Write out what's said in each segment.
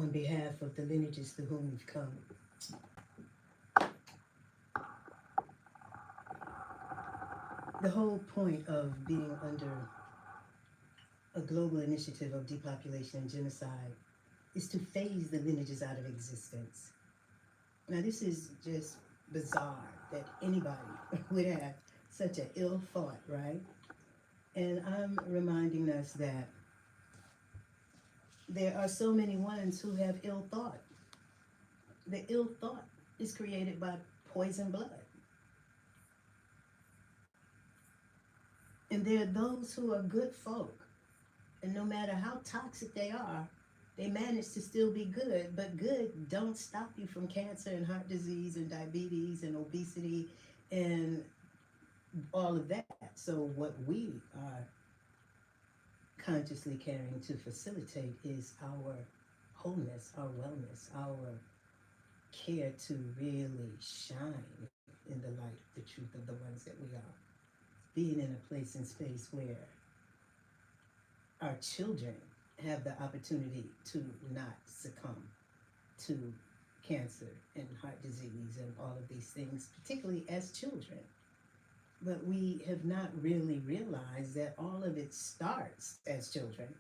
on behalf of the lineages through whom we've come. The whole point of being under a global initiative of depopulation and genocide is to phase the lineages out of existence. Now, this is just bizarre that anybody would have such an ill thought, right? And I'm reminding us that there are so many ones who have ill thought. The ill thought is created by poison blood. And there are those who are good folk, and no matter how toxic they manage to still be good, but good don't stop you from cancer and heart disease and diabetes and obesity and all of that. So what we are consciously caring to facilitate is our wholeness, our wellness, our care to really shine in the light, the truth of the ones that we are. Being in a place and space where our children have the opportunity to not succumb to cancer and heart disease and all of these things, particularly as children. But we have not really realized that all of it starts as children,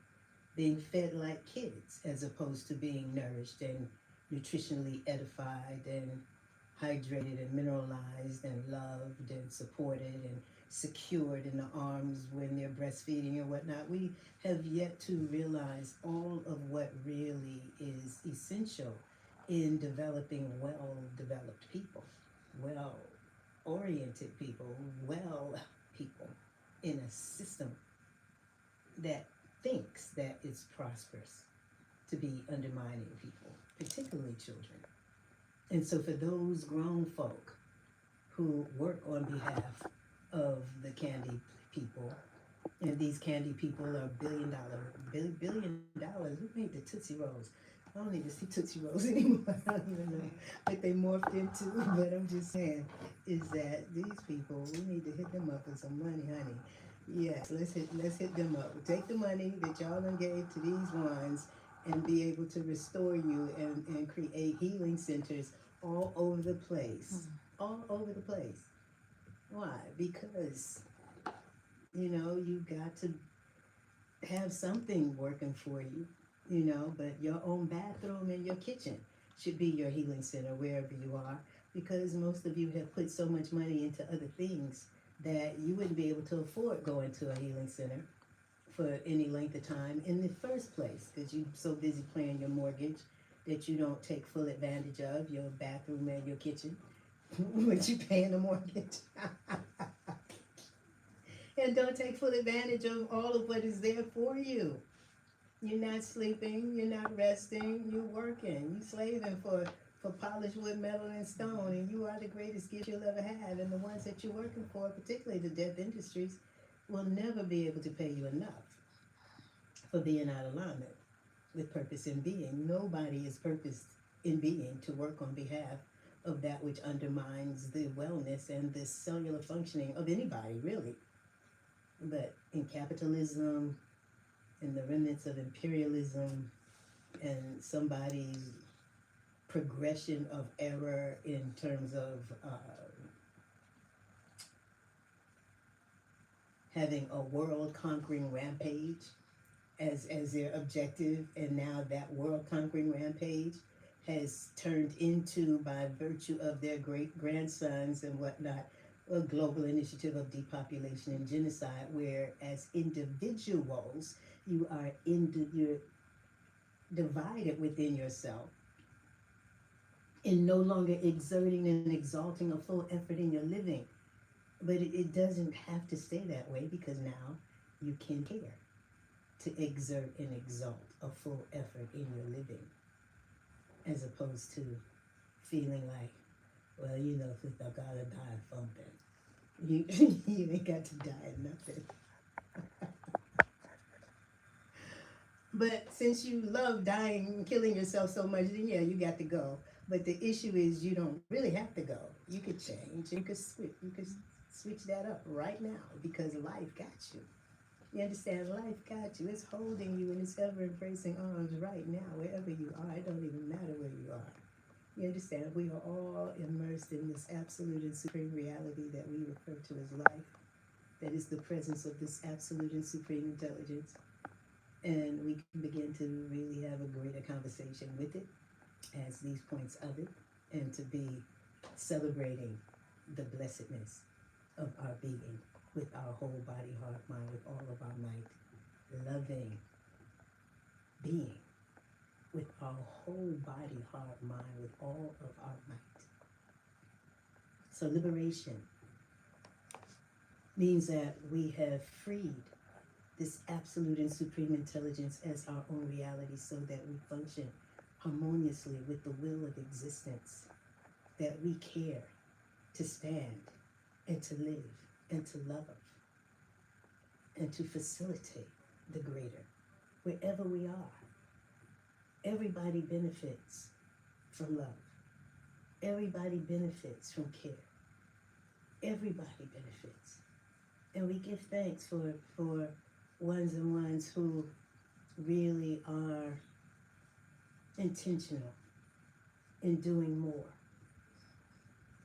being fed like kids, as opposed to being nourished and nutritionally edified and hydrated and mineralized and loved and supported and secured in the arms when they're breastfeeding and whatnot. We have yet to realize all of what really is essential in developing well-developed people, well-oriented people, well people in a system that thinks that it's prosperous to be undermining people, particularly children. And so for those grown folk who work on behalf of the candy people, and these candy people are billion dollars. Who made the Tootsie Rolls? I don't even see Tootsie Rolls anymore. I don't even know what they morphed into, but I'm just saying is that these people, we need to hit them up with some money, honey. Yes, let's hit them up. Take the money that y'all done gave to these ones and be able to restore you and create healing centers all over the place. All over the place. Why? Because, you got to have something working for you, but your own bathroom and your kitchen should be your healing center wherever you are, because most of you have put so much money into other things that you wouldn't be able to afford going to a healing center for any length of time in the first place, because you're so busy paying your mortgage that you don't take full advantage of your bathroom and your kitchen when you paying the mortgage. And don't take full advantage of all of what is there for you. You're not sleeping, you're not resting, you're working, you're slaving for polished wood, metal, and stone, and you are the greatest gift you'll ever have. And the ones that you're working for, particularly the death industries, will never be able to pay you enough for being out of alignment with purpose in being. Nobody is purposed in being to work on behalf of that which undermines the wellness and the cellular functioning of anybody, really. But in capitalism, in the remnants of imperialism, and somebody's progression of error in terms of having a world-conquering rampage as their objective, and now that world-conquering rampage has turned into, by virtue of their great-grandsons and whatnot, a global initiative of depopulation and genocide, where as individuals, you're divided within yourself and no longer exerting and exalting a full effort in your living. But it doesn't have to stay that way, because now you can care to exert and exalt a full effort in your living, as opposed to feeling like, well, since I gotta die of something. You, you ain't got to die of nothing. But since you love dying and killing yourself so much, then yeah, you got to go. But the issue is you don't really have to go. You could change. You could switch that up right now, because life got you. You understand? Life got you. It's holding you in its ever-embracing arms right now, wherever you are. It don't You understand? We are all immersed in this absolute and supreme reality that we refer to as life. That is the presence of this absolute and supreme intelligence. And we can begin to really have a greater conversation with it as these points of it, and to be celebrating the blessedness of our being with our whole body, heart, mind, with all of our might, loving being with our whole body, heart, mind, with all of our might. So liberation means that we have freed this absolute and supreme intelligence as our own reality so that we function harmoniously with the will of existence, that we care to stand and to live and to love and to facilitate the greater wherever we are. Everybody benefits from love. Everybody benefits from care. Everybody benefits. And we give thanks for ones and ones who really are intentional in doing more.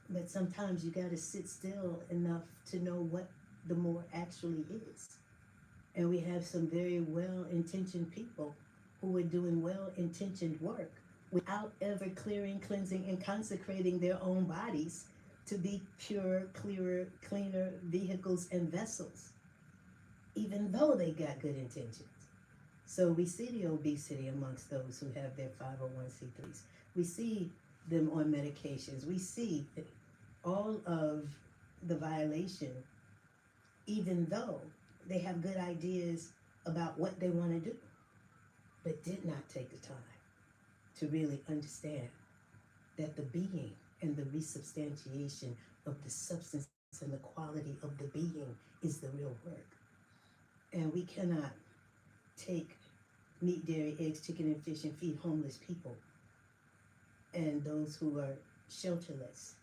But sometimes you got to sit still enough to know what the more actually is. And we have some very well-intentioned people who are doing well-intentioned work without ever clearing, cleansing, and consecrating their own bodies to be pure, clearer, cleaner vehicles and vessels, even though they got good intentions. So we see the obesity amongst those who have their 501c3s. We see them on medications. We see all of the violation, even though they have good ideas about what they want to do, but did not take the time to really understand that the being and the resubstantiation of the substance and the quality of the being is the real work. And we cannot take meat, dairy, eggs, chicken, and fish and feed homeless people and those who are shelterless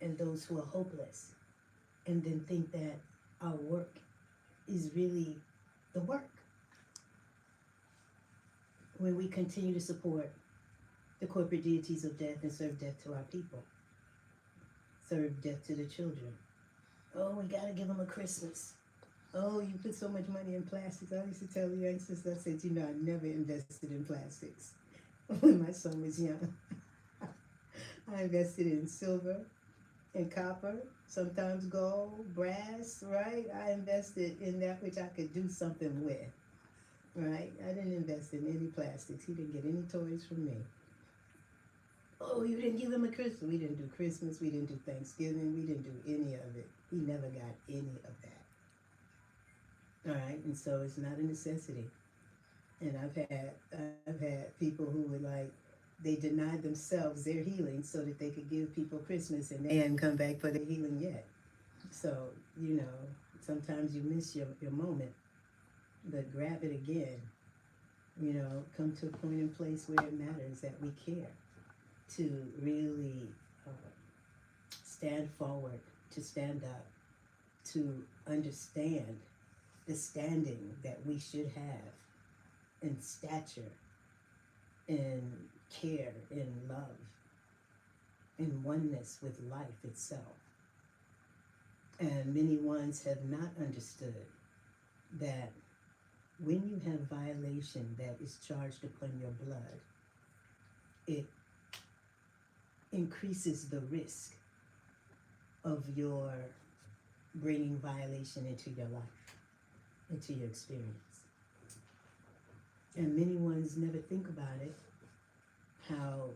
and those who are hopeless and then think that our work is really the work. When we continue to support the corporate deities of death and serve death to our people, serve death to the children. Oh, we gotta give them a Christmas. Oh, you put so much money in plastics. I used to tell the youngsters, I said, I never invested in plastics when my son was young. I invested in silver and copper, sometimes gold, brass, right? I invested in that which I could do something with, right? I didn't invest in any plastics. He didn't get any toys from me. Oh, you didn't give him a Christmas. We didn't do Christmas. We didn't do Thanksgiving. We didn't do any of it. He never got any of that. All right, and so it's not a necessity. And I've had people who were like, they denied themselves their healing so that they could give people Christmas, and they hadn't come back for their healing yet. So, sometimes you miss your moment, but grab it again. Come to a point and place where it matters that we care to really stand forward, to stand up, to understand the standing that we should have in stature, in care, in love, in oneness with life itself. And many ones have not understood that when you have violation that is charged upon your blood, it increases the risk of your bringing violation into your life, into your experience. And many ones never think about it, how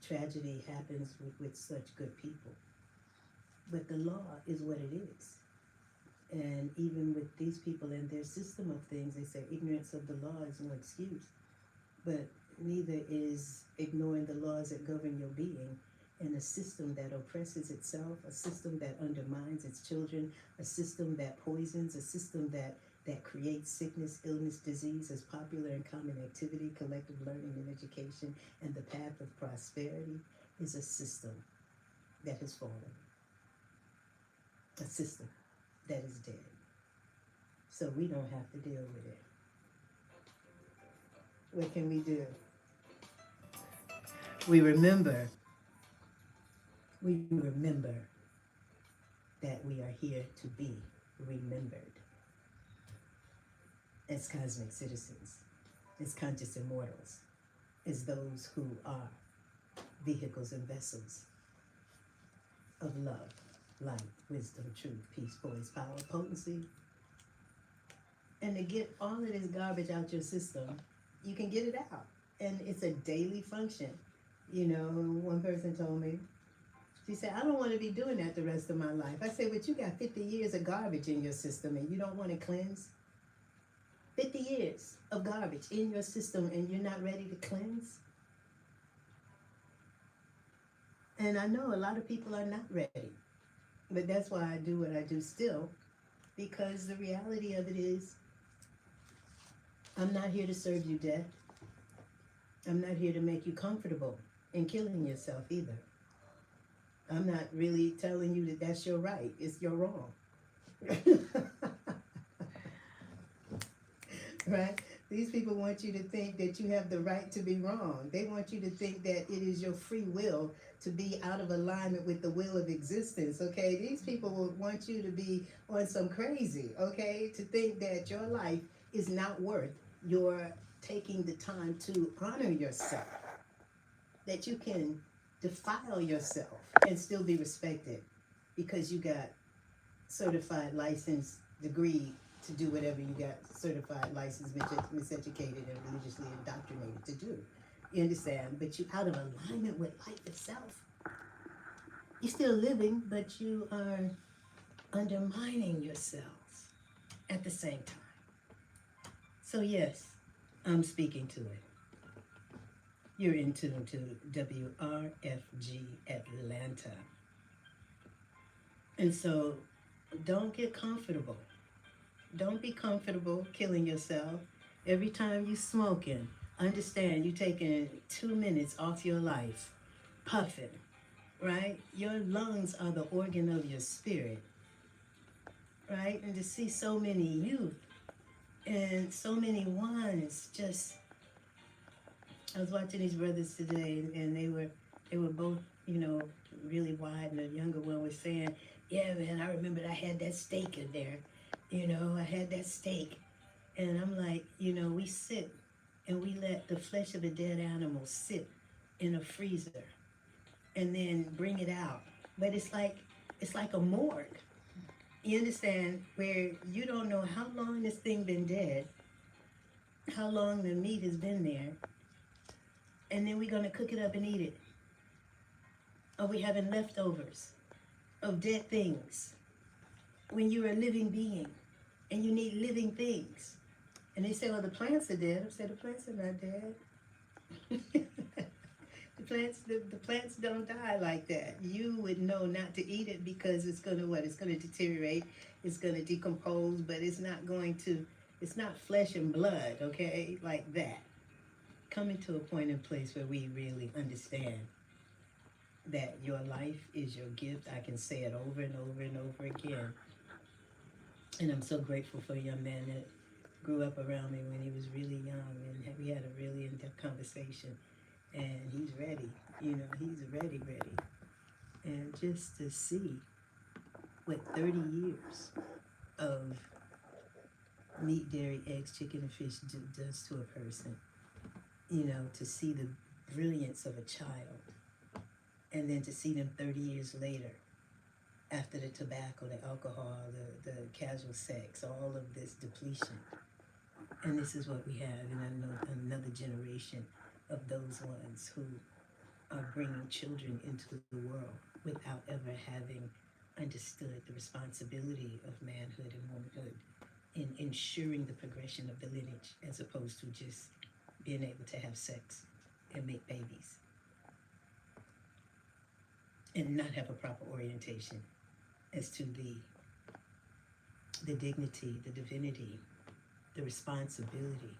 tragedy happens with such good people. But the law is what it is. And even with these people and their system of things, they say ignorance of the law is no excuse. But neither is ignoring the laws that govern your being in a system that oppresses itself, a system that undermines its children, a system that poisons, a system that creates sickness, illness, disease as popular and common activity, collective learning and education, and the path of prosperity is a system that has fallen. A system that is dead. So we don't have to deal with it. What can we do? We remember we remember that we are here to be remembered as cosmic citizens, as conscious immortals, as those who are vehicles and vessels of love, light, wisdom, truth, peace, poise, power, potency. And to get all of this garbage out your system, you can get it out. And it's a daily function. You know, one person told me, she said, I don't want to be doing that the rest of my life. I said, but you got 50 years of garbage in your system and you don't want to cleanse? 50 years of garbage in your system and you're not ready to cleanse? And I know a lot of people are not ready. But that's why I do what I do still. Because the reality of it is, I'm not here to serve you death. I'm not here to make you comfortable in killing yourself either. I'm not really telling you that that's your right. It's your wrong. Right? These people want you to think that you have the right to be wrong. They want you to think that it is your free will to be out of alignment with the will of existence, okay? These people will want you to be on some crazy, okay? To think that your life is not worth your taking the time to honor yourself. That you can defile yourself and still be respected because you got certified, licensed, degree to do whatever you got certified, licensed, miseducated, and religiously indoctrinated to do. You understand? But you out of alignment with life itself. You're still living, but you are undermining yourselves at the same time. So yes, I'm speaking to it. You're in tune to WRFG Atlanta. And so don't get comfortable. Don't be comfortable killing yourself. Every time you smoking, understand you taking 2 minutes off your life, puffing, right? Your lungs are the organ of your spirit, right? And to see so many youth and so many ones just, I was watching these brothers today and they were both, you know, really wide, and the younger one was saying, yeah, man, I remember I had that steak in there. You know, I had that steak. And I'm like, you know, we sit and we let the flesh of a dead animal sit in a freezer and then bring it out. But it's like a morgue. You understand? Where you don't know how long this thing been dead, how long the meat has been there, and then we're gonna cook it up and eat it. Or we having leftovers of dead things when you're a living being and you need living things. And they say, well, the plants are dead. I said, the plants are not dead. the plants don't die like that. You would know not to eat it because it's going to what? It's going to deteriorate. It's going to decompose, but it's not flesh and blood, okay? Like that. Coming to a point and place where we really understand that your life is your gift. I can say it over and over and over again. And I'm so grateful for a young man that grew up around me when he was really young, and we had a really in-depth conversation. And he's ready, you know, he's ready. And just to see what 30 years of meat, dairy, eggs, chicken, and fish does to a person, you know, to see the brilliance of a child, and then to see them 30 years later, after the tobacco, the alcohol, the casual sex, all of this depletion. And this is what we have in another generation of those ones who are bringing children into the world without ever having understood the responsibility of manhood and womanhood in ensuring the progression of the lineage, as opposed to just being able to have sex and make babies and not have a proper orientation as to the dignity, the divinity, the responsibility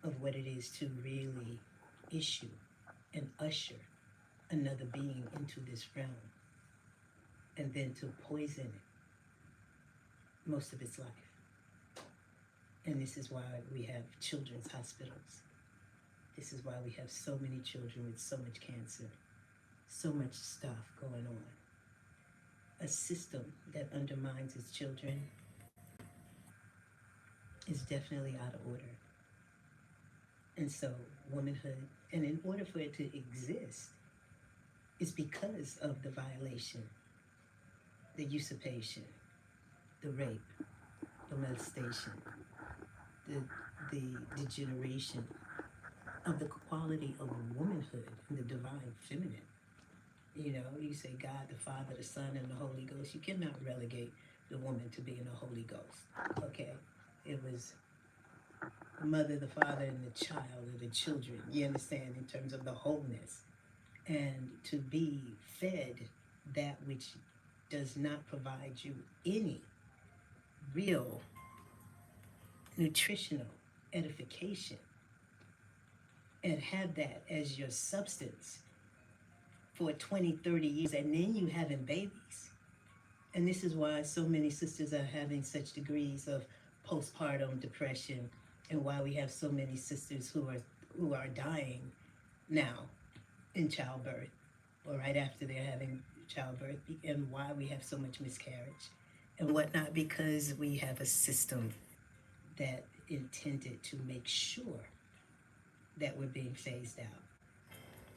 of what it is to really issue and usher another being into this realm, and then to poison it most of its life. And this is why we have children's hospitals. This is why we have so many children with so much cancer. So much stuff going on. A system that undermines its children is definitely out of order. And so, womanhood, and in order for it to exist, is because of the violation, the usurpation, the rape, the molestation, the, the degeneration of the quality of womanhood and the divine feminine. You know, you say God, the Father, the Son, and the Holy Ghost. You cannot relegate the woman to being a Holy Ghost. Okay? It was the mother, the father, and the child, or the children. You understand, in terms of the wholeness. And to be fed that which does not provide you any real nutritional edification, and have that as your substance for 20, 30 years, and then you having babies. And this is why so many sisters are having such degrees of postpartum depression, and why we have so many sisters who are dying now in childbirth, or right after they're having childbirth, and why we have so much miscarriage and whatnot, because we have a system that intended to make sure that we're being phased out.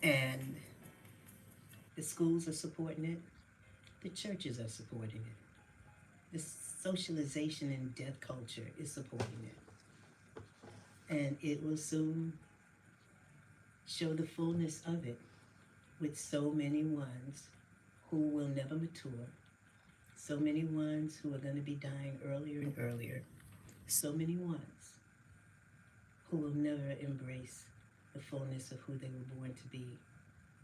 And the schools are supporting it, the churches are supporting it, the socialization and death culture is supporting it. And it will soon show the fullness of it, with so many ones who will never mature, so many ones who are going to be dying earlier and earlier, so many ones who will never embrace the fullness of who they were born to be,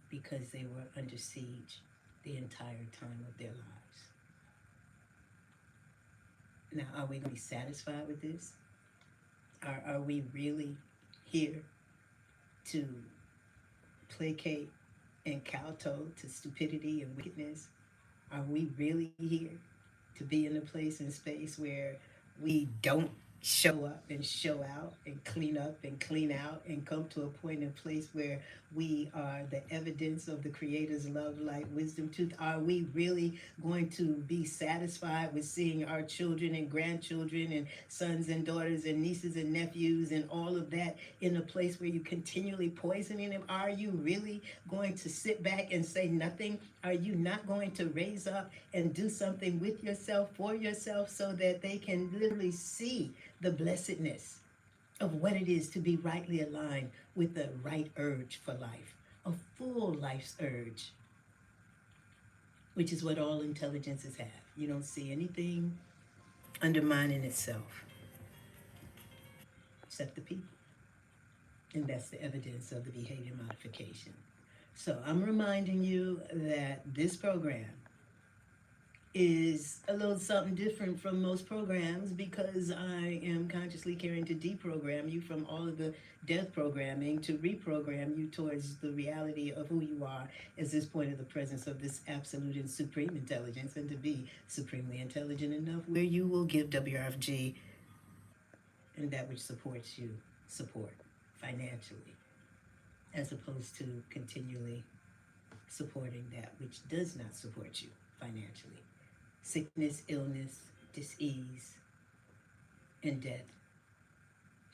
because they were under siege the entire time of their lives. Now, are we going to be satisfied with this? Are we really here to placate and kowtow to stupidity and wickedness? Are we really here to be in a place and space where we don't show up and show out and clean up and clean out and come to a point and place where we are the evidence of the Creator's love, light, wisdom, truth? Are we really going to be satisfied with seeing our children and grandchildren and sons and daughters and nieces and nephews and all of that in a place where you continually poisoning them? Are you really going to sit back and say nothing? Are you not going to raise up and do something with yourself, for yourself, so that they can literally see the blessedness of what it is to be rightly aligned with the right urge for life, a full life's urge, which is what all intelligences have? You don't see anything undermining itself except the people. And that's the evidence of the behavior modification. So I'm reminding you that this program is a little something different from most programs, because I am consciously caring to deprogram you from all of the death programming to reprogram you towards the reality of who you are as this point of the presence of this absolute and supreme intelligence, and to be supremely intelligent enough where you will give WRFG and that which supports you support financially, as opposed to continually supporting that which does not support you financially. Sickness, illness, dis-ease, and death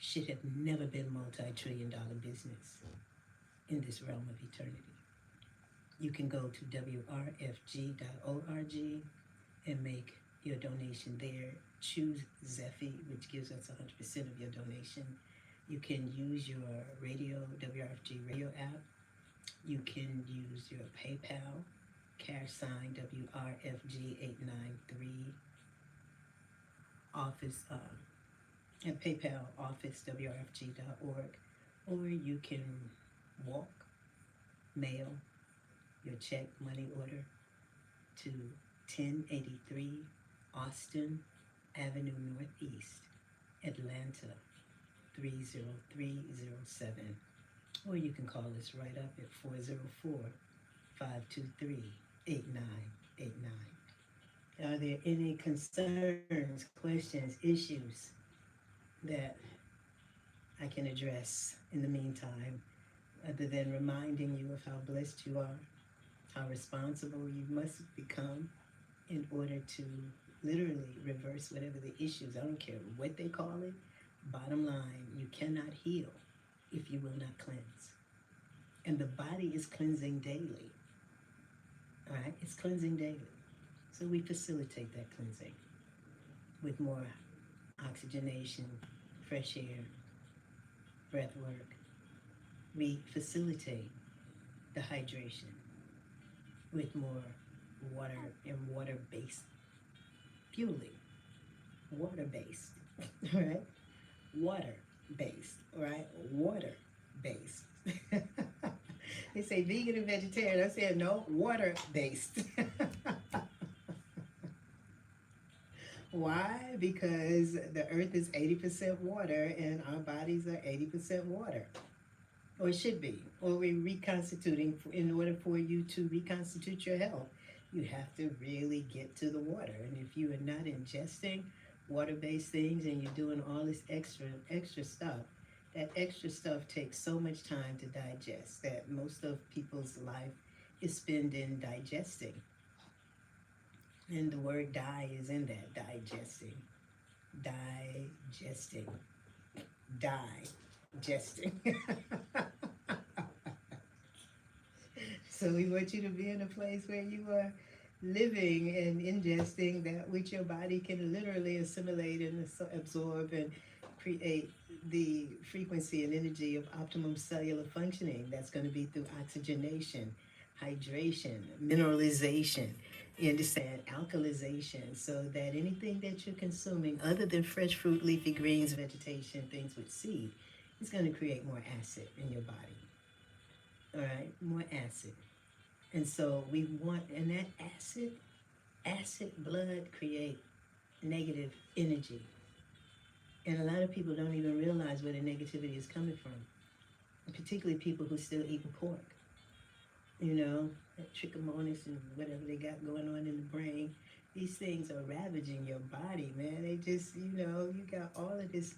should have never been multi-trillion-dollar business in this realm of eternity. You can go to WRFG.org and make your donation there. Choose Zephy, which gives us 100% of your donation. You can use your radio, WRFG radio app. You can use your PayPal, # WRFG893, office, and PayPal office, WRFG.org. Or you can walk, mail your check money order to 1083 Austin Avenue Northeast, Atlanta 30307. Or you can call us right up at 404-523-8989. Are there any concerns, questions, issues that I can address in the meantime, other than reminding you of how blessed you are, how responsible you must become in order to literally reverse whatever the issues. I don't care what they call it. Bottom line, you cannot heal if you will not cleanse. And the body is cleansing daily. All right? It's cleansing daily. So we facilitate that cleansing with more oxygenation, fresh air, breath work. We facilitate the hydration with more water and water-based fueling. Water-based, right? Water-based, right? Water-based. They say vegan and vegetarian. I said no, water-based. Why? Because the earth is 80% water and our bodies are 80% water. Or it should be. Or we're reconstituting. In order for you to reconstitute your health, you have to really get to the water. And if you are not ingesting water-based things and you're doing all this extra stuff, that extra stuff takes so much time to digest that most of people's life is spent in digesting. And the word die is in that, digesting. Digesting. Digesting. So we want you to be in a place where you are living and ingesting that which your body can literally assimilate and absorb and create the frequency and energy of optimum cellular functioning. That's going to be through oxygenation, hydration, mineralization, you understand, alkalization, so that anything that you're consuming other than fresh fruit, leafy greens, vegetation, things with seed, is going to create more acid in your body. All right, more acid. And so we want, and that acid blood create negative energy. And a lot of people don't even realize where the negativity is coming from, particularly people who still eating pork. You know, that trichomonas and whatever they got going on in the brain. These things are ravaging your body, man. They just, you know, you got all of this.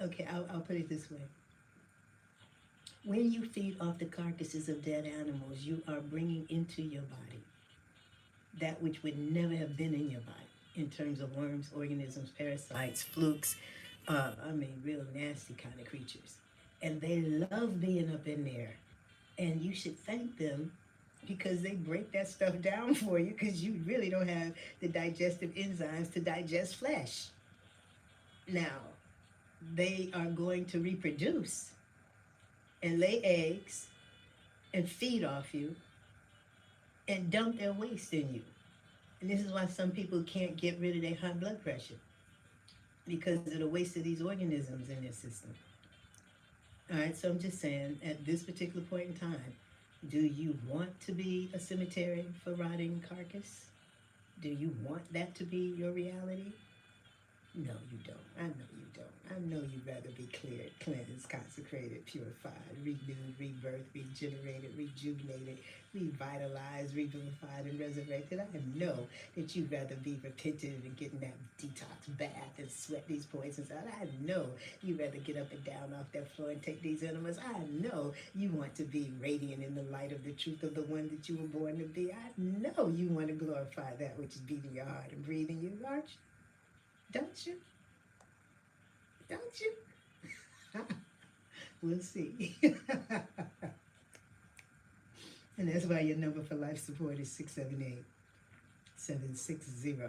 Okay, I'll put it this way. When you feed off the carcasses of dead animals, you are bringing into your body that which would never have been in your body in terms of worms, organisms, parasites, flukes, real nasty kind of creatures. And they love being up in there. And you should thank them because they break that stuff down for you because you really don't have the digestive enzymes to digest flesh. Now, they are going to reproduce and lay eggs and feed off you and dump their waste in you. And this is why some people can't get rid of their high blood pressure, because of the waste of these organisms in their system. All right, so I'm just saying, at this particular point in time, do you want to be a cemetery for rotting carcass? Do you want that to be your reality? No, you don't. I know you don't. I know you'd rather be cleared, cleansed, consecrated, purified, renewed, rebirthed, regenerated, rejuvenated, revitalized, revivified, and resurrected. I know that you'd rather be repentant and get in that detox bath and sweat these poisons out. I know you'd rather get up and down off that floor and take these enemas. I know you want to be radiant in the light of the truth of the one that you were born to be. I know you want to glorify that which is beating your heart and breathing you, aren't you? Don't you? Don't you? We'll see. And that's why your number for life support is 678-760-9299.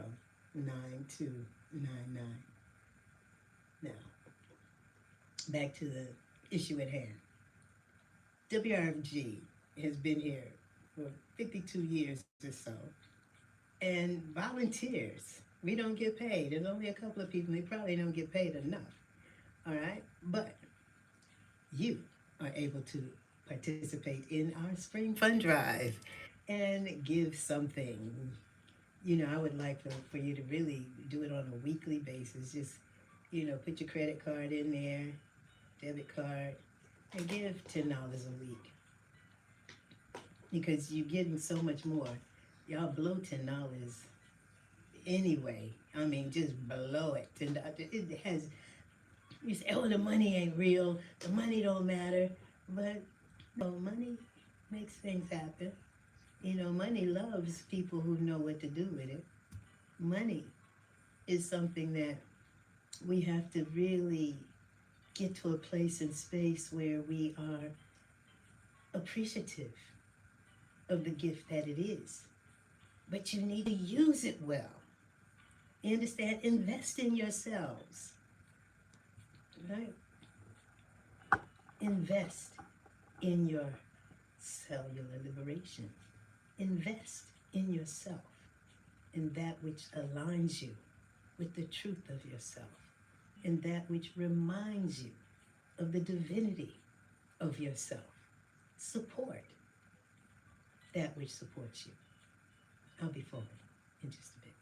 Now, back to the issue at hand. WRFG has been here for 52 years or so, and volunteers. We don't get paid. There's only a couple of people. We probably don't get paid enough. All right? But you are able to participate in our spring fund drive and give something. You know, I would like for you to really do it on a weekly basis. Just, you know, put your credit card in there, debit card, and give $10 a week. Because you're getting so much more. Y'all blow $10 anyway. I mean, just below it. It has, you say, oh, the money ain't real, the money don't matter. But no, money makes things happen. You know, money loves people who know what to do with it. Money is something that we have to really get to a place and space where we are appreciative of the gift that it is. But you need to use it well. You understand? Invest in yourselves, right? Invest in your cellular liberation. Invest in yourself, in that which aligns you with the truth of yourself, in that which reminds you of the divinity of yourself. Support that which supports you. I'll be forward in just a bit.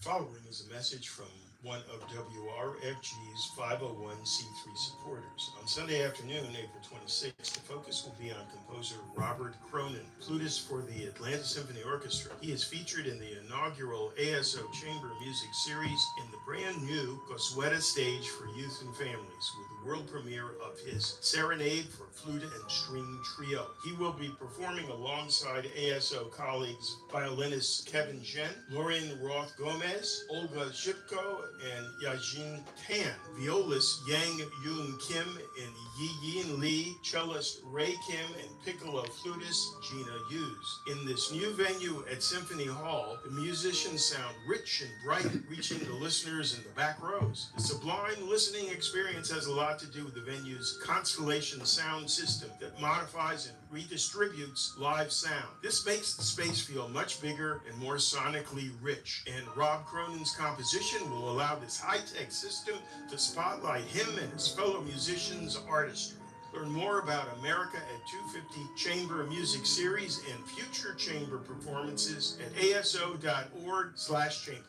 Following is a message from one of WRFG's 501c3 supporters. On Sunday afternoon, April 26th, the focus will be on composer Robert Cronin, flutist for the Atlanta Symphony Orchestra. He is featured in the inaugural ASO Chamber Music Series in the brand new Gosueta stage for youth and families, with the world premiere of his Serenade for Flute and String Trio. He will be performing alongside ASO colleagues violinists Kevin Jen, Lauren Roth Gomez, Olga Shipko, and Yajin Tan, violist Yang Yoon Kim and Yi Yin Lee, cellist Ray Kim, and piccolo flutist Gina Hughes. In this new venue at Symphony Hall, the musicians sound rich and bright, reaching the listeners in the back rows. The sublime listening experience has a lot to do with the venue's Constellation sound system that modifies and redistributes live sound. This makes the space feel much bigger and more sonically rich, and Rob Cronin's composition will allow this high-tech system to spotlight him and his fellow musicians' artistry. Learn more about America at 250 Chamber Music Series and future chamber performances at aso.org/chamber.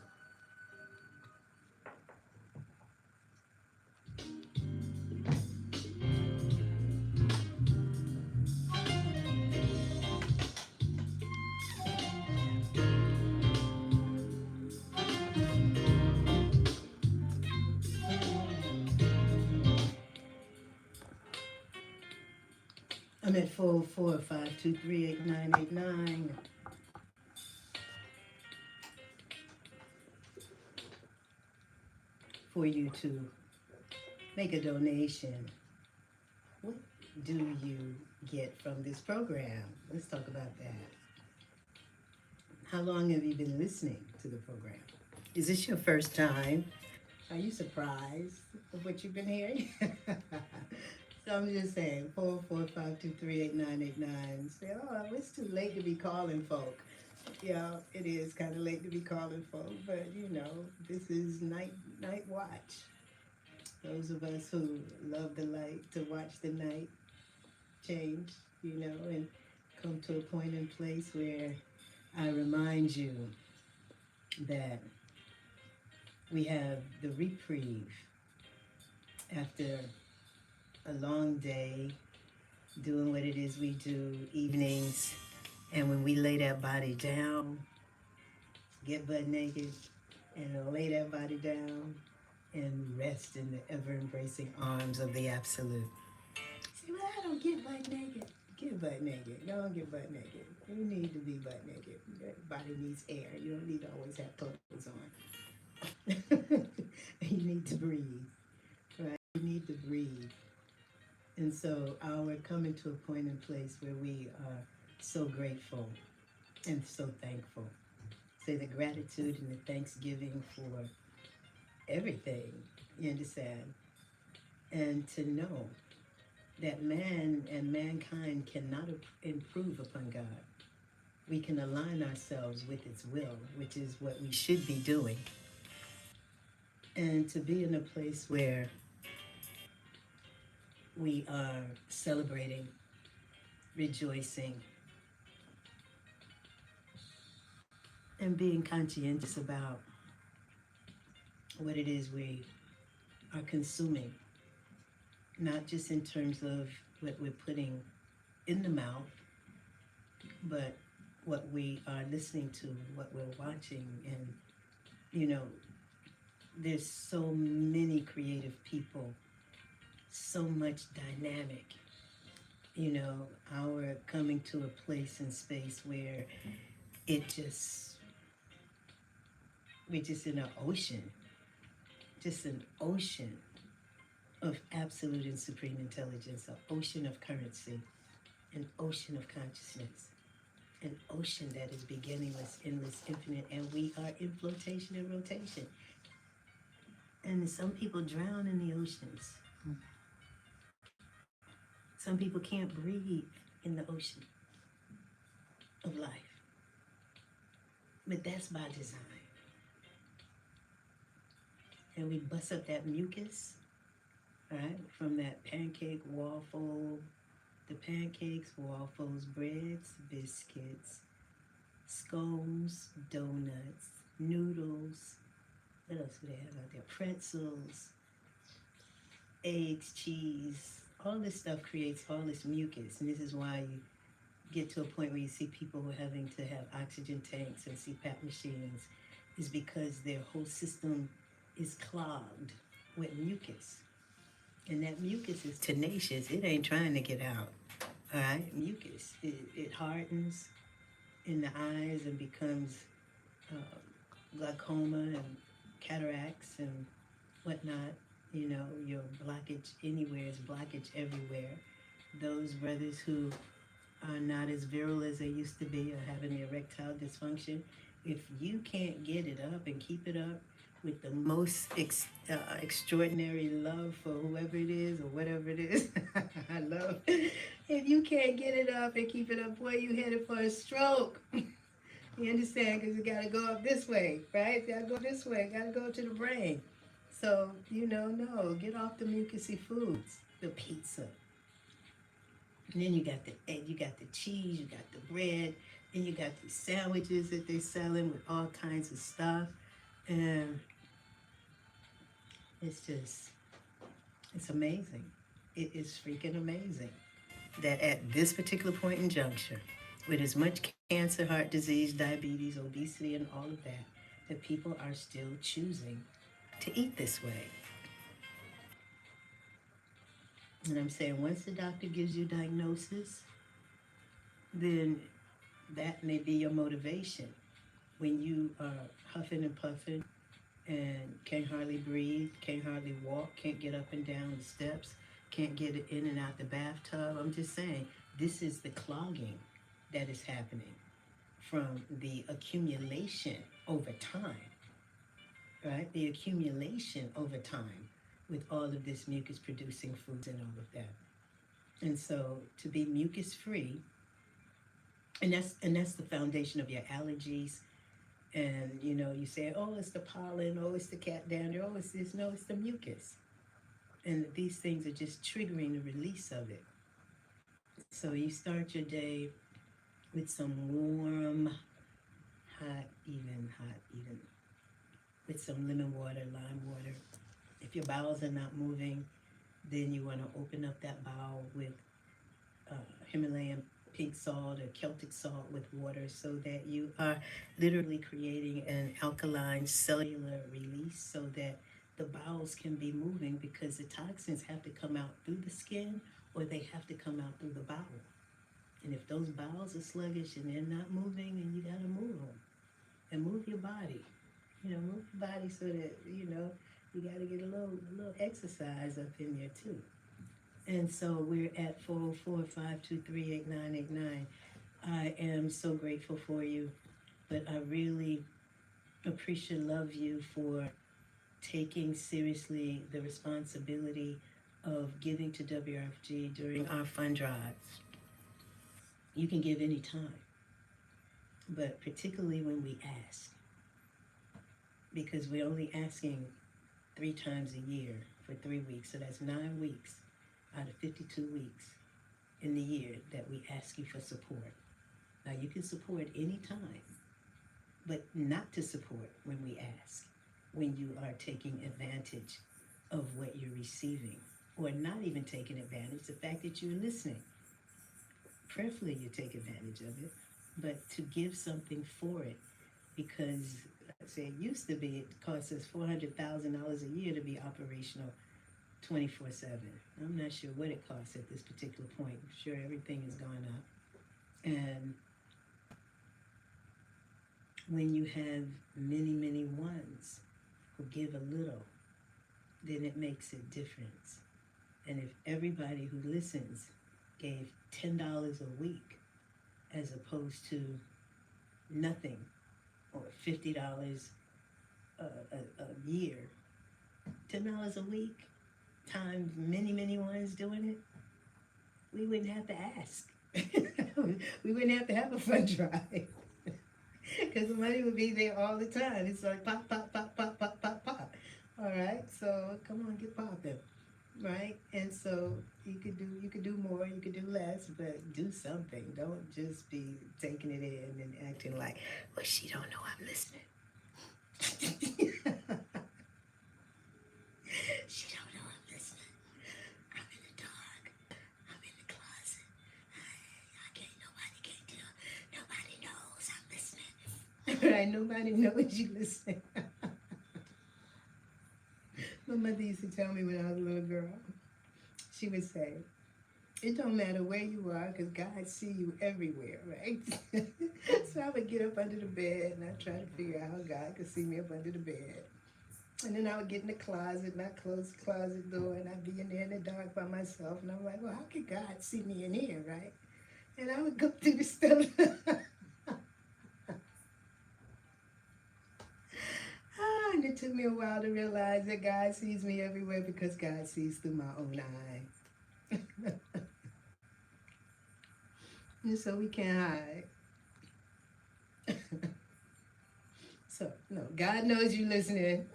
I'm at 445238989 for you to make a donation. What do you get from this program? Let's talk about that. How long have you been listening to the program? Is this your first time? Are you surprised of what you've been hearing? So I'm just saying, 445238989. Say, oh, it's too late to be calling folk. Yeah, it is kind of late to be calling folk, but you know, this is night watch. Those of us who love the light to watch the night change, you know, and come to a point and place where I remind you that we have the reprieve after a long day doing what it is we do evenings, and when we lay that body down, get butt naked, and lay that body down and rest in the ever-embracing arms of the Absolute. See, well, I don't get butt naked. Get butt naked. Don't get butt naked. You need to be butt naked. Your body needs air. You don't need to always have clothes on. You need to breathe, right? You need to breathe. And so our coming to a point in place where we are so grateful and so thankful. Say the gratitude and the thanksgiving for everything, you understand? And to know that man and mankind cannot improve upon God. We can align ourselves with its will, which is what we should be doing. And to be in a place where we are celebrating, rejoicing, and being conscientious about what it is we are consuming, not just in terms of what we're putting in the mouth, but what we are listening to, what we're watching. And, you know, there's so many creative people, so much dynamic, you know, our coming to a place and space where we're just in an ocean, just an ocean of absolute and supreme intelligence, an ocean of currency, an ocean of consciousness, an ocean that is beginningless, endless, infinite, and we are in flotation and rotation. And some people drown in the oceans. Some people can't breathe in the ocean of life. But that's by design. And we bust up that mucus, right, from that pancake, waffle, the pancakes, waffles, breads, biscuits, scones, donuts, noodles. What else do they have out there? Pretzels, eggs, cheese. All this stuff creates all this mucus. And this is why you get to a point where you see people who are having to have oxygen tanks and CPAP machines, is because their whole system is clogged with mucus. And that mucus is tenacious. It ain't trying to get out. All right? Mucus. It hardens in the eyes and becomes glaucoma and cataracts and whatnot. You know, your blockage anywhere is blockage everywhere. Those brothers who are not as virile as they used to be or having erectile dysfunction, if you can't get it up and keep it up with the most extraordinary love for whoever it is or whatever it is, I love, if you can't get it up and keep it up, boy, you headed for a stroke. You understand? Because you got to go up this way, right? You got to go this way. Got to go to the brain. So, you know, no, get off the mucusy foods, the pizza. And then you got the egg, you got the cheese, you got the bread, and you got these sandwiches that they're selling with all kinds of stuff. And it's amazing. It is freaking amazing that at this particular point in juncture, with as much cancer, heart disease, diabetes, obesity, and all of that, that people are still choosing to eat this way. And I'm saying once the doctor gives you diagnosis, then that may be your motivation. When you are huffing and puffing and can't hardly breathe, can't hardly walk, can't get up and down the steps, can't get in and out the bathtub. I'm just saying, this is the clogging that is happening from the accumulation over time, right? The accumulation over time with all of this mucus producing foods and all of that. And so to be mucus free, and that's the foundation of your allergies. And you know, you say, oh, it's the pollen, oh, it's the cat dander, oh, it's this. No, it's the mucus. And these things are just triggering the release of it. So you start your day with some warm, hot, even, with some lemon water, lime water. If your bowels are not moving, then you want to open up that bowel with Himalayan pink salt or Celtic salt with water, so that you are literally creating an alkaline cellular release so that the bowels can be moving, because the toxins have to come out through the skin or they have to come out through the bowel. And if those bowels are sluggish and they're not moving, then you got to move them and move your body. You know, move your body so that, you know, you got to get a little exercise up in there too. And so we're at 404-523-8989. I am so grateful for you, but I really love you for taking seriously the responsibility of giving to WRFG during our fund drives. You can give any time, but particularly when we ask, because we're only asking 3 times a year for 3 weeks, so that's 9 weeks out of 52 weeks in the year that we ask you for support. Now you can support any time, but not to support when we ask, when you are taking advantage of what you're receiving, or not even taking advantage, the fact that you're listening. Prayerfully you take advantage of it, but to give something for it, because like I say, it used to be, it cost us $400,000 a year to be operational 24/7. I'm not sure what it costs at this particular point. I'm sure everything has gone up. And when you have many ones who give a little, then it makes a difference. And if everybody who listens gave $10 a week as opposed to nothing, or $50 a year, $10 a week times many ones doing it, we wouldn't have to ask. We wouldn't have to have a fund drive. Because the money would be there all the time. It's like pop. All right, so come on, get popping, right? And so you could do more, you could do less, but do something. Don't just be taking it in and acting like, well, she don't know I'm listening. She don't know I'm listening. I'm in the dark. I'm in the closet. Nobody can't tell. Nobody knows I'm listening. Right? Nobody knows you listening. My mother used to tell me when I was a little girl, she would say, it don't matter where you are, because God see you everywhere, right? So I would get up under the bed and I'd try to figure out how God could see me up under the bed. And then I would get in the closet and I'd close the closet door and I'd be in there in the dark by myself. And I'm like, well, how could God see me in here, right? And I would go through the stuff. And it took me a while to realize that God sees me everywhere, because God sees through my own eye. And so we can't hide. So, no, God knows you listening.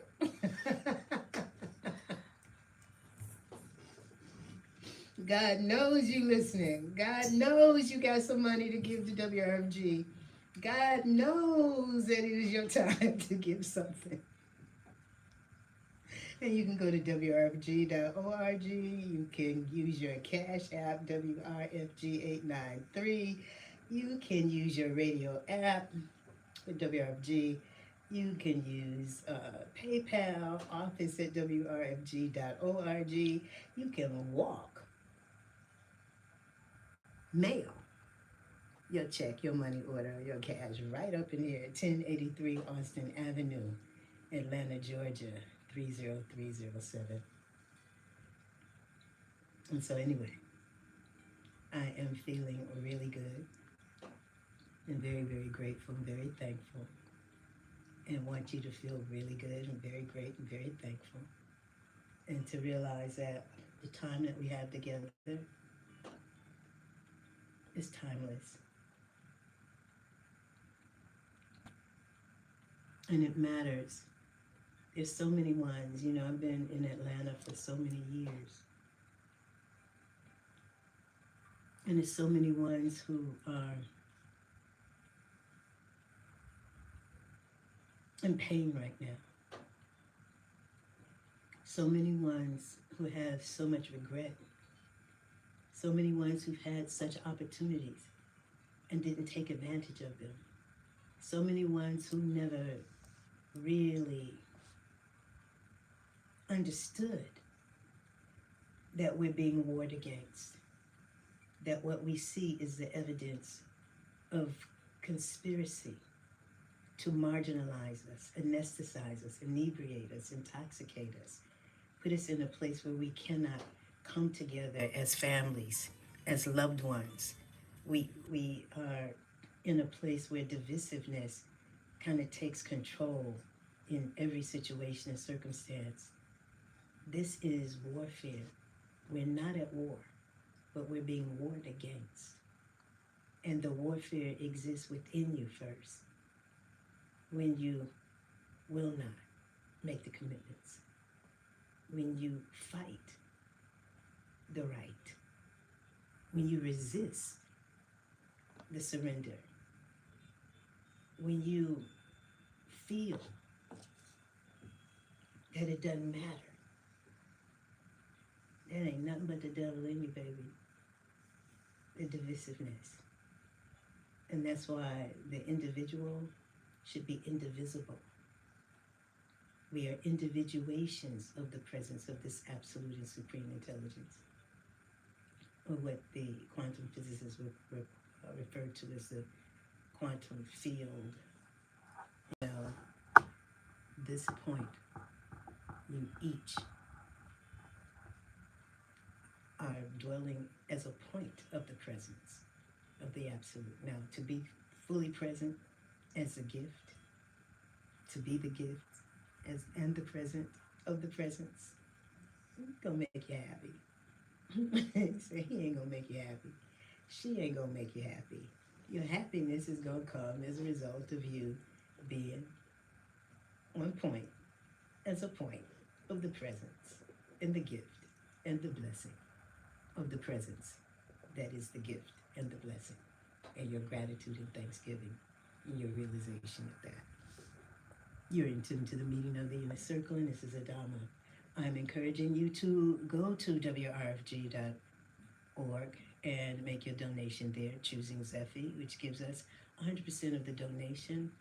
God knows you listening. God knows you got some money to give to WRFG. God knows that it is your time to give something. And you can go to WRFG.org. You can use your Cash App, WRFG893. You can use your radio app for WRFG. You can use PayPal, office at WRFG.org. You can walk, mail your check, your money order, your cash right up in here at 1083 Austin Avenue, Atlanta, Georgia, 30307. And so anyway, I am feeling really good and very grateful and very thankful, and want you to feel really good and very great and very thankful, and to realize that the time that we have together is timeless. And it matters. There's so many ones, I've been in Atlanta for so many years. And there's so many ones who are in pain right now. So many ones who have so much regret. So many ones who've had such opportunities and didn't take advantage of them. So many ones who never really understood that we're being warred against, that what we see is the evidence of conspiracy to marginalize us, anesthetize us, inebriate us, intoxicate us, put us in a place where we cannot come together as families, as loved ones. We are in a place where divisiveness kind of takes control in every situation and circumstance. This is warfare. We're not at war, but we're being warred against. And the warfare exists within you first. When you will not make the commitments, when you fight the right, when you resist the surrender, when you feel that it doesn't matter, that ain't nothing but the devil in you, baby. The divisiveness. And that's why the individual should be indivisible. We are individuations of the presence of this absolute and supreme intelligence, or what the quantum physicists refer to as the quantum field. Now, this point, you each are dwelling as a point of the presence of the absolute. Now, to be fully present as a gift, to be the gift as and the present of the presence, gonna make you happy. He said he ain't gonna make you happy. She ain't gonna make you happy. Your happiness is gonna come as a result of you being on point as a point of the presence and the gift and the blessing of the presence that is the gift and the blessing, and your gratitude and thanksgiving and your realization of that. You're in tune to the meeting of the inner circle, and this is Adama. I'm encouraging you to go to wrfg.org and make your donation there, choosing Zephy, which gives us 100% of the donation.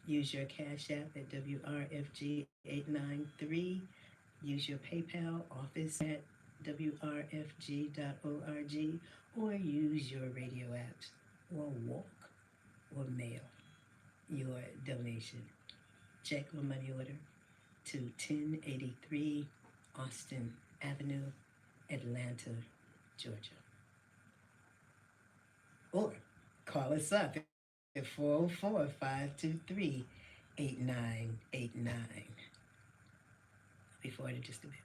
Use your Cash App at WRFG893. Use your PayPal office at wrfg.org, or use your radio apps, or walk, or mail your donation. Check or money order to 1083 Austin Avenue, Atlanta, Georgia. Or call us up at 404-523-8989. Before it just a bit.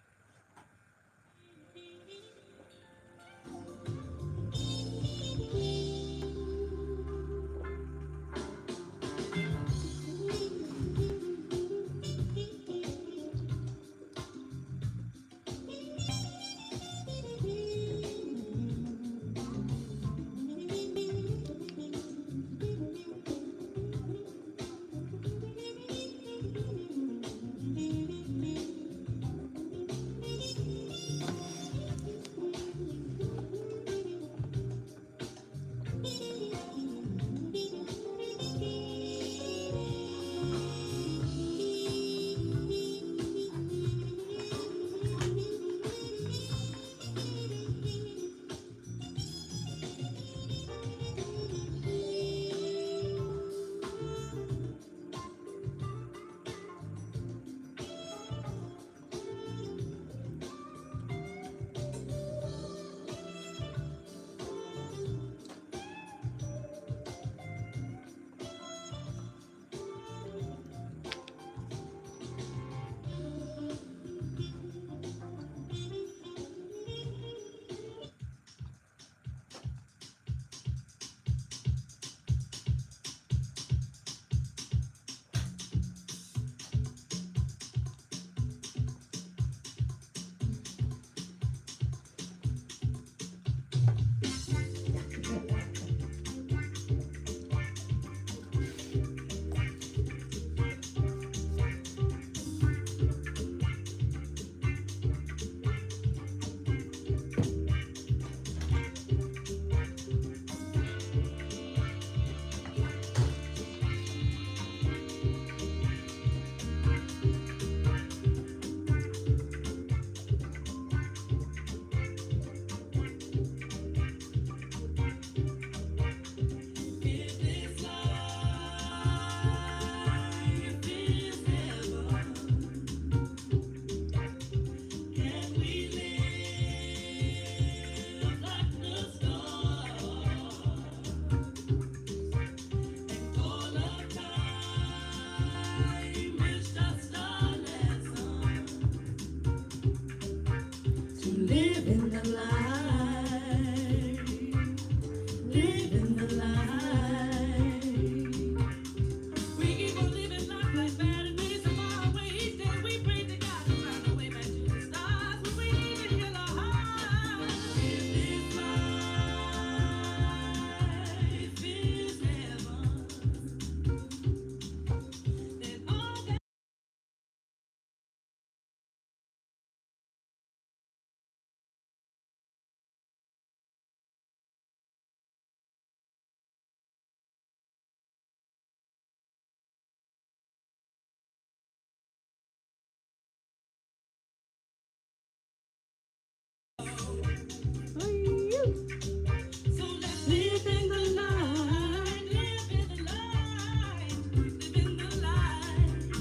Live in the light, live in the light, live in the light.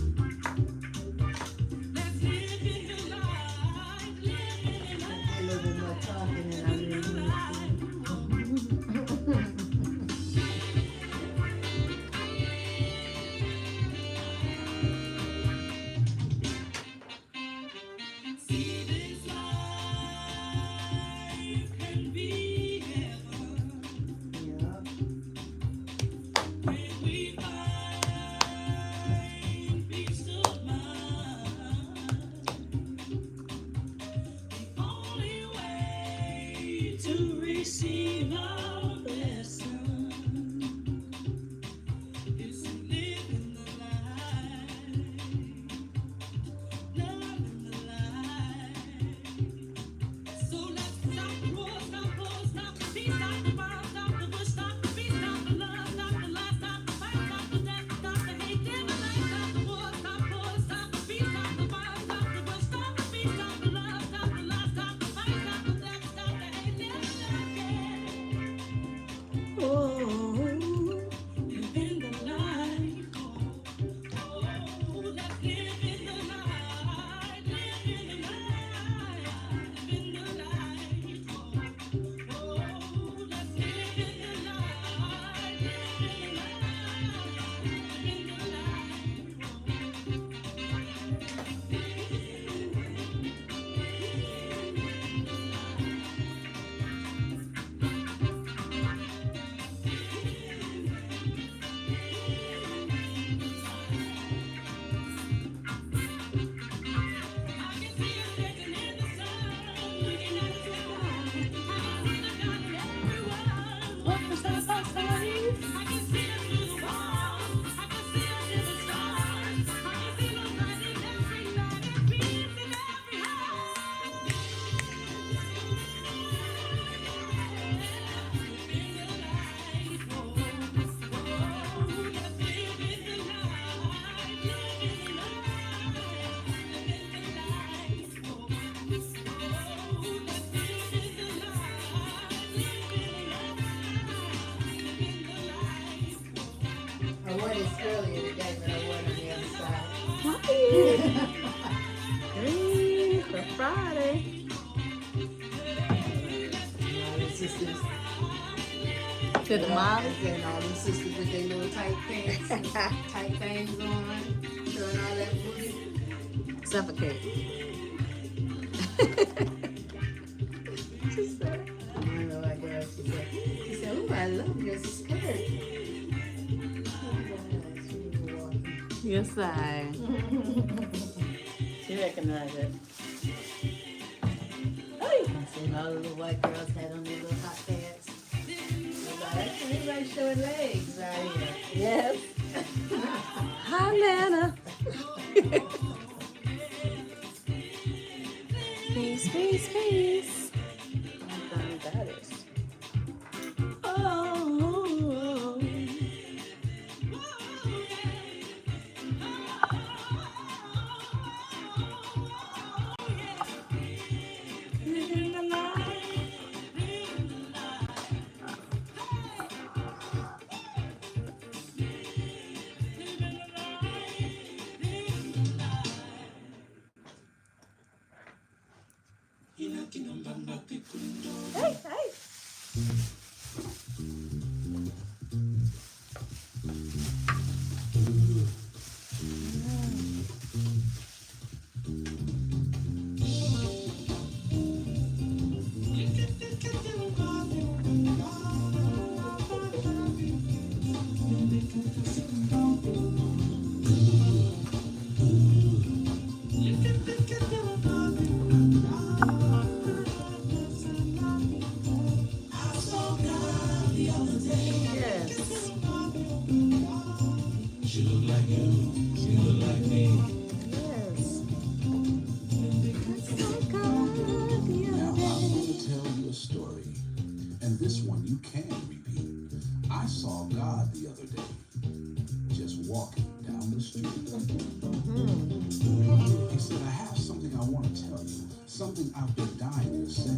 Let's live in the light, live in the light. A little bit more talking and I'm really See this life can be heaven yeah. when we find peace of mind. The only way to receive our blessing is to live in the light, love in the light. So let's stop the war, stop the war, stop the peace, stop the bomb, stop the bush, stop the peace, stop the love, stop the lie, stop the fight, stop the death, stop the hate, live the light, stop the war, stop the peace, stop the bomb, stop the bush, stop the peace, stop the love, stop the lie, stop the fight, stop the death, stop the hate, live the light, yeah. Oh, live in the light. Oh, let's live in the light, live in the light, live in the light. Oh, let's live in the light, live in the I wore this earlier today, but I wore it on the other side. For Friday. All the sisters, To the mom. and all the sisters with their little tight pants, and tight things on, showing all that booty. Suffocate. I know my girl, she said, "Ooh, I love your skirt." Yes, I. She recognized it. I seen all the little white girls had on their little hot pants. Everybody showing legs out here. Yes. Hi, Nana. Peace, peace, peace. That is. Oh. Living the light. Living the light. Living the light. Living the light. Hey, hey. Yes. She look like you, she look like me. Yes. Now I'm going to tell you a story, and this one you can repeat. I saw God the other day. just walking down the street. Mhm. He said, I have something I want to tell you, something I've been dying to say.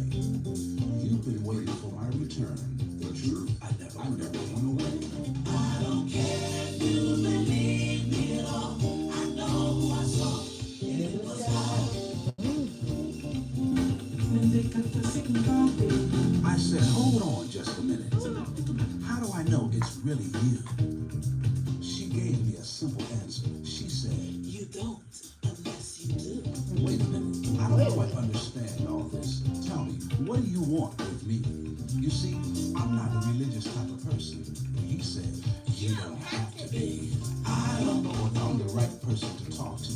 You've been waiting for my return. The truth, I never went away. I don't care if you believe me at all. I know who I saw. It was God. I said, hold on just a minute. How do I know it's really you? She gave me a simple answer. She said, you don't unless you do. Wait a minute. I don't quite understand all this. Tell me, what do you want with me? You see, I'm not a religious type of person. He said, you don't have to be. I don't know if I'm the right person to talk to.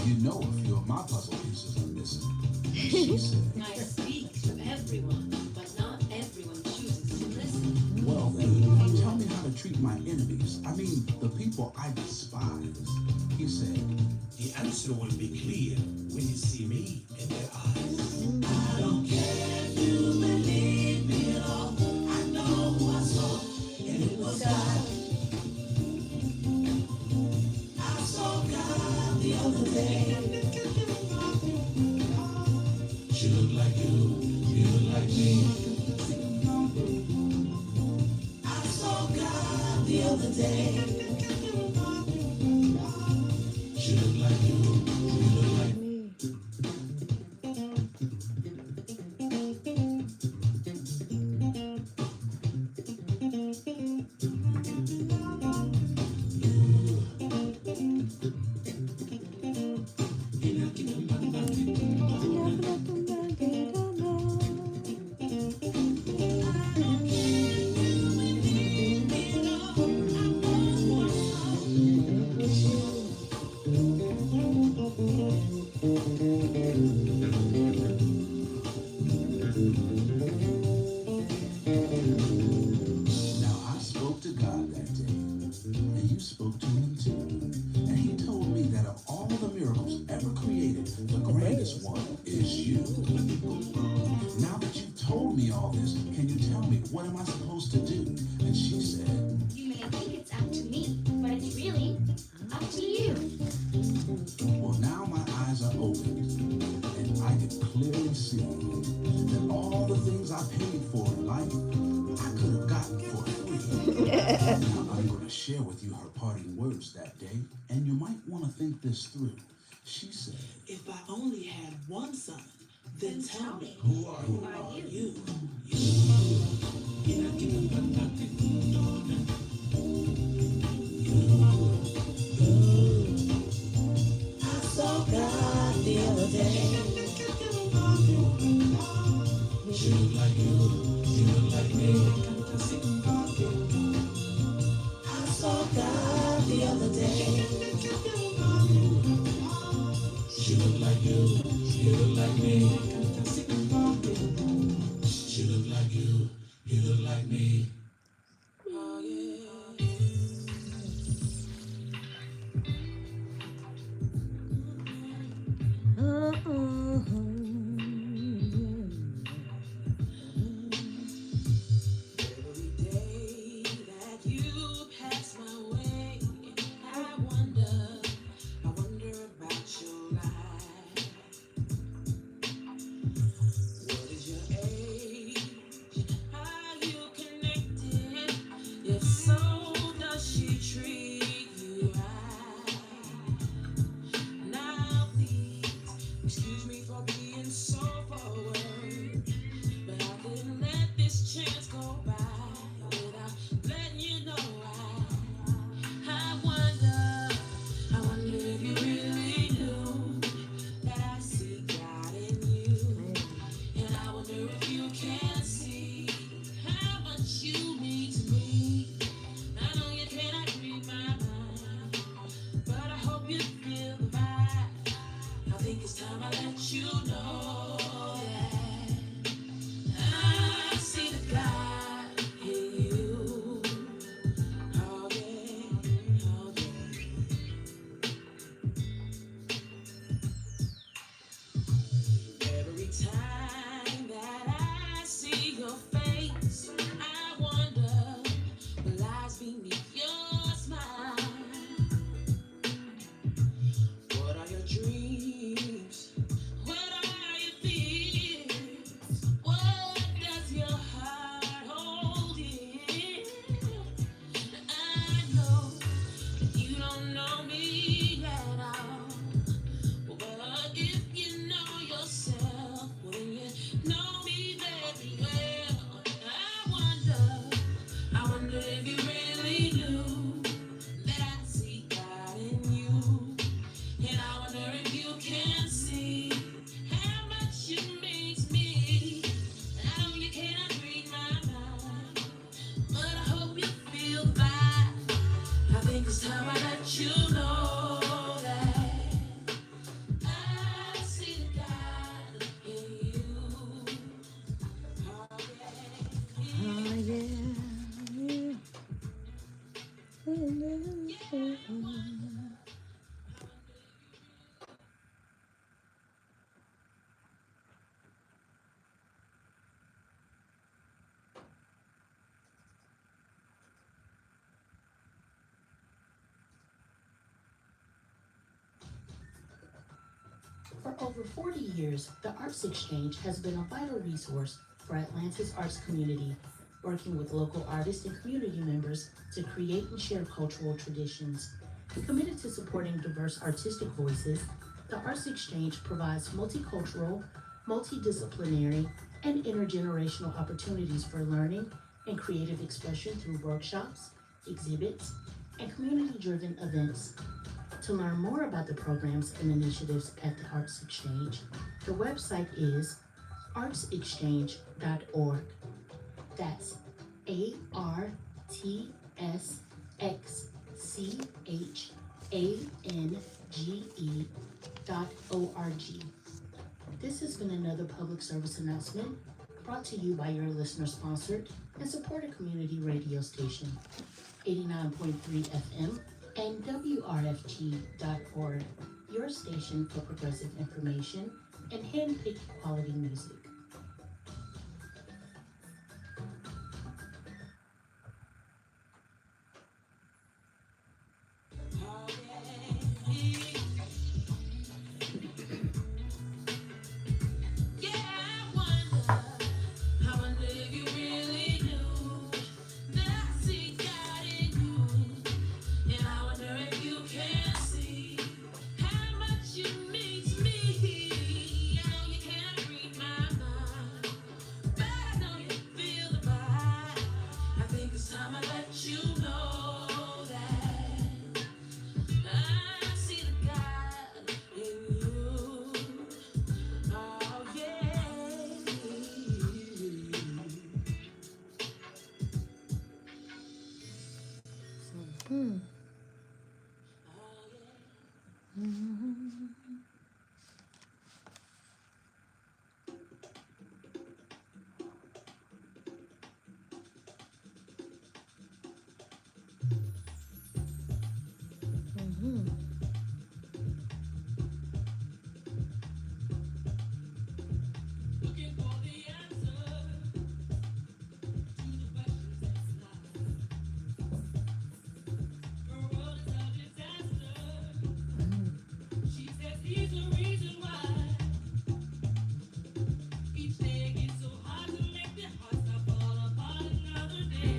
You know a few of my puzzle pieces are missing. She said, I speak to everyone, but not everyone chooses to listen. well then, tell me how to treat my enemies. I mean, the people I despise. He said, The answer will be clear when you see me in their eyes. I don't care if you believe me at all. I know who I saw, and it was God. I saw God the other day. She looked like you look like me. I saw God the other day. She looked like you look like me. Now I spoke to God that day, and you spoke to him too. And he told me that of all the miracles ever created, the greatest one is you. Now that you've told me all this, can you tell me what am I supposed to do? And she said, You may think it's up to me, but it's really up to you. well, now my eyes are opened, and I can clearly see that all the things I paid for in life, I could have gotten for free. Now I'm going to share with you her parting words that day, and you might want to think this through. She said, If I only had one son, then tell me, Who are you? I saw God the other day. She looked like you look like me. I saw God the other day. She looked like you look like me. She looked like you look like For over 40 years, the Arts Exchange has been a vital resource for Atlanta's arts community, working with local artists and community members to create and share cultural traditions. Committed to supporting diverse artistic voices, the Arts Exchange provides multicultural, multidisciplinary, and intergenerational opportunities for learning and creative expression through workshops, exhibits, and community-driven events. To learn more about the programs and initiatives at the Arts Exchange, the website is artsexchange.org. That's ARTSXCHANGE.org. This has been another public service announcement brought to you by your listener-sponsored and supported community radio station, 89.3 FM and WRFG.org, your station for progressive information and hand-picked quality music. Looking for the answer to the questions that's life. Her world is a disaster. She says he's the reason why each day gets so hard to make the heart stop fall apart another day.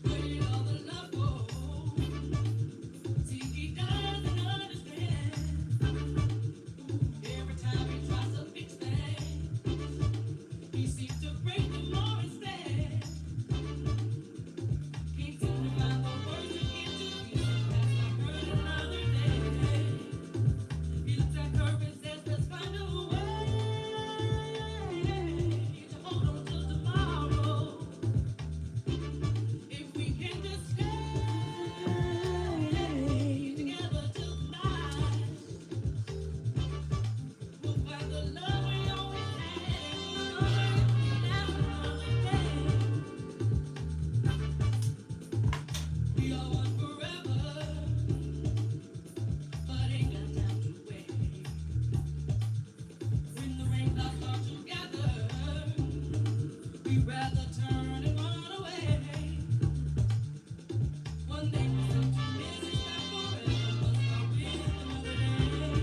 Where all the love goes, see he doesn't understand. Every time he tries to fix things, he seems to break them more instead. Can't seem to find the words to get to peace. That's not hurt another day. He looks at her and says, let's find a way to hold on till tomorrow. If we can just stay together till tonight, we'll find the love we always had another day. We are one forever, but ain't got time to wait. When the raindrops start to gather, we'd rather turn and run away. One day we'll stop to miss it back forever, but start with another day.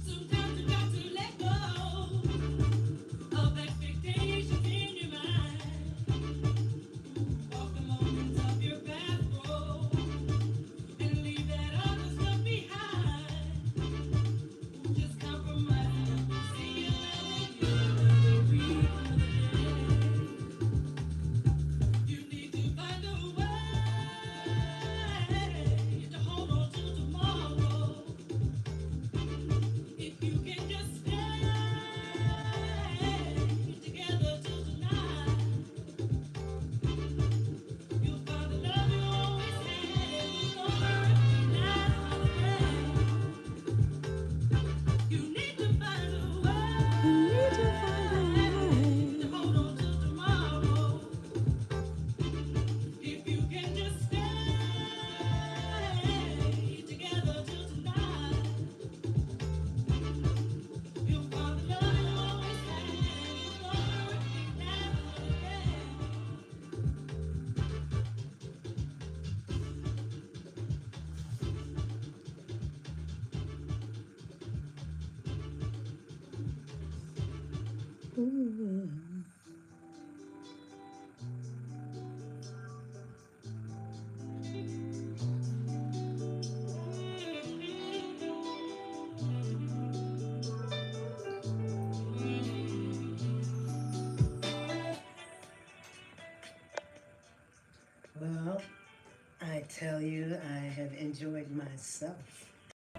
Sometimes you got to let go of expectations in your mind. Walk the moments of your path road and leave that other stuff behind. Just compromise and see you another day. tell you I have enjoyed myself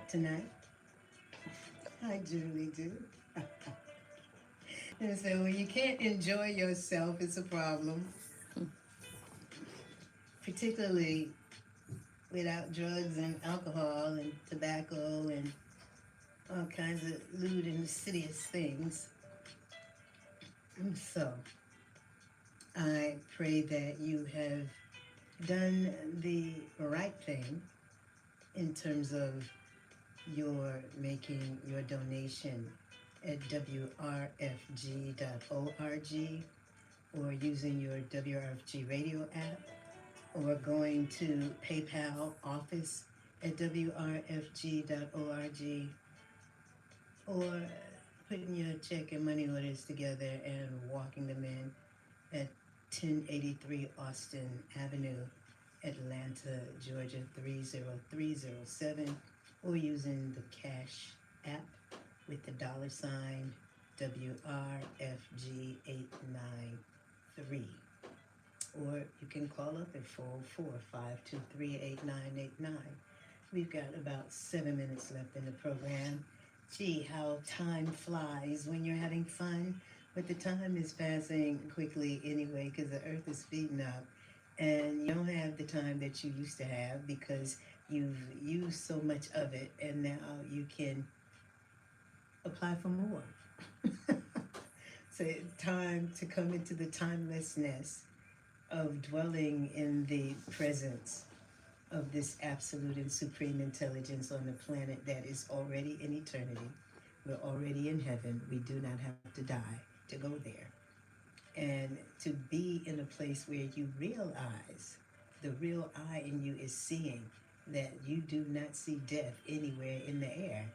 tonight. I truly do. And so when you can't enjoy yourself, it's a problem. Particularly without drugs and alcohol and tobacco and all kinds of lewd and insidious things. And so I pray that you have done the right thing in terms of your making your donation at WRFG.org or using your WRFG radio app or going to PayPal office at WRFG.org or putting your check and money orders together and walking them in at 1083 Austin Avenue, Atlanta, Georgia 30307, or using the Cash app with the $ WRFG893. Or you can call up at 404-523-8989. We've got about 7 minutes left in the program. Gee, how time flies when you're having fun, but the time is passing quickly anyway because the earth is speeding up and you don't have the time that you used to have because you've used so much of it and now you can apply for more. So it's time to come into the timelessness of dwelling in the presence of this absolute and supreme intelligence on the planet that is already in eternity. We're already in heaven. We do not have to die to go there. And to be in a place where you realize the real I in you is seeing that you do not see death anywhere in the air.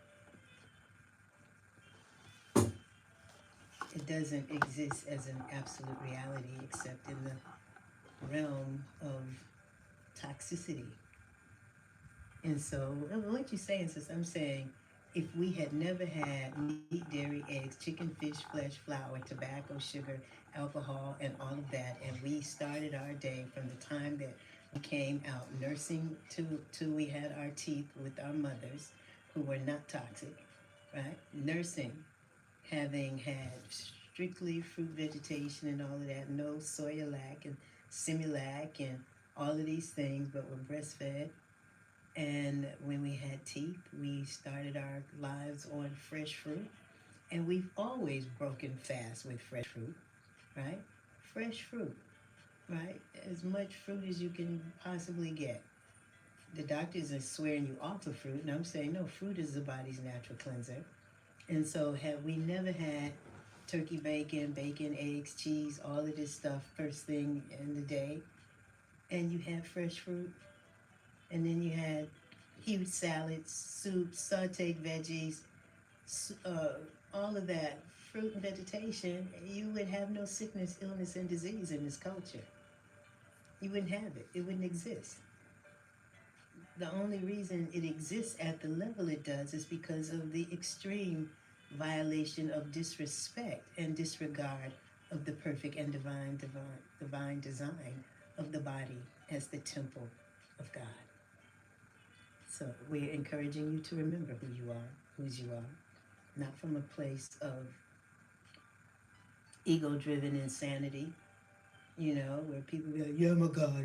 It doesn't exist as an absolute reality except in the realm of toxicity. And so, what you saying, sis? I'm saying, if we had never had meat, dairy, eggs, chicken, fish, flesh, flour, tobacco, sugar, alcohol, and all of that, and we started our day from the time that we came out nursing till we had our teeth with our mothers, who were not toxic, right? Nursing, having had strictly fruit vegetation and all of that, no Soyalac and Similac and all of these things, but were breastfed. And when we had teeth, we started our lives on fresh fruit. And we've always broken fast with fresh fruit, right? Fresh fruit, right? As much fruit as you can possibly get. The doctors are swearing you off of fruit, and I'm saying, no, fruit is the body's natural cleanser. And so had we never had turkey bacon, eggs, cheese, all of this stuff first thing in the day, and you had fresh fruit, and then you had huge salads, soups, sauteed veggies, all of that, fruit and vegetation, you would have no sickness, illness, and disease in this culture. You wouldn't have it. It wouldn't exist. The only reason it exists at the level it does is because of the extreme violation of disrespect and disregard of the perfect and divine design of the body as the temple of God. So we're encouraging you to remember who you are, whose you are, not from a place of ego-driven insanity, where people be like, yeah, I'm a god.